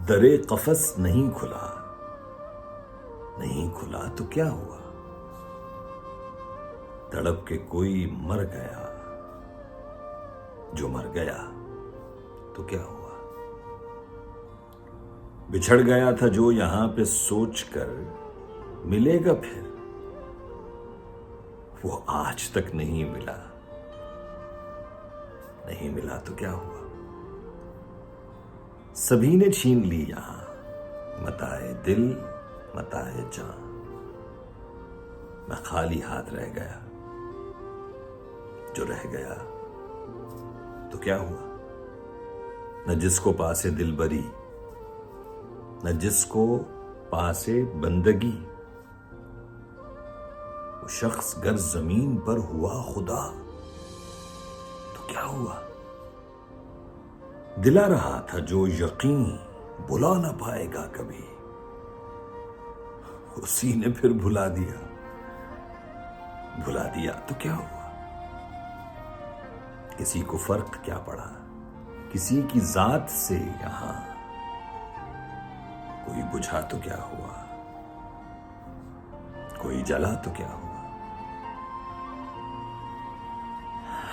दरे कफस नहीं खुला, नहीं खुला तो क्या हुआ? तड़प के कोई मर गया, जो मर गया तो क्या हुआ? बिछड़ गया था जो यहां पे सोचकर मिलेगा फिर, वो आज तक नहीं मिला, नहीं मिला तो क्या हुआ? सभी ने छीन ली यहां मताए दिल, मताए जान, मैं खाली हाथ रह गया, जो रह गया तो क्या हुआ? न जिसको पासे दिलबरी, न जिसको पासे बंदगी, वो शख्स गर जमीन पर हुआ खुदा तो क्या हुआ? दिला रहा था जो यकीन बुला ना पाएगा कभी, उसी ने फिर भुला दिया, भुला दिया तो क्या हुआ? किसी को फर्क क्या पड़ा किसी की जात से, यहां कोई बुझा तो क्या हुआ, कोई जला तो क्या हुआ?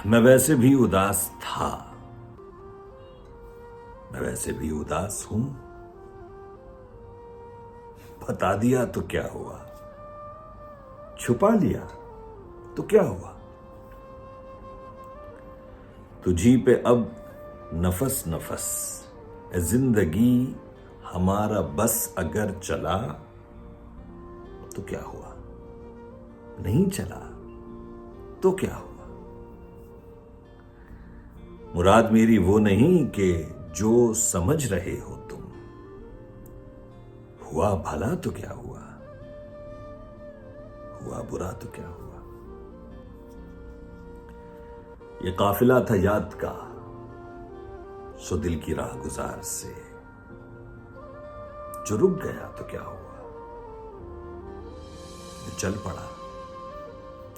मैं वैसे भी उदास था, मैं वैसे भी उदास हूं, बता दिया तो क्या हुआ, छुपा लिया तो क्या हुआ? तुझी पे अब नफस नफस ए जिंदगी हमारा बस अगर चला तो क्या हुआ? नहीं चला तो क्या हुआ? मुराद मेरी वो नहीं कि जो समझ रहे हो तुम, हुआ भला तो क्या हुआ, हुआ बुरा तो क्या हुआ? ये काफिला था याद का, सो दिल की राह गुजार से जो रुक गया तो क्या हुआ, जो चल पड़ा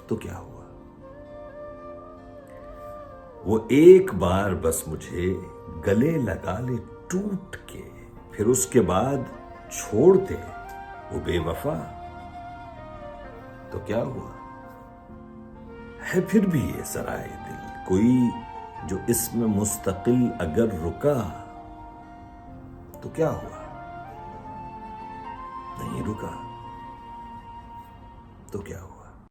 तो क्या हुआ? वो एक बार बस मुझे गले लगा ले टूट के, फिर उसके बाद छोड़ दे वो बेवफा तो क्या हुआ? है फिर भी ये सराय दिल कोई जो इसमें मुस्तकिल अगर रुका तो क्या हुआ? नहीं रुका तो क्या हुआ?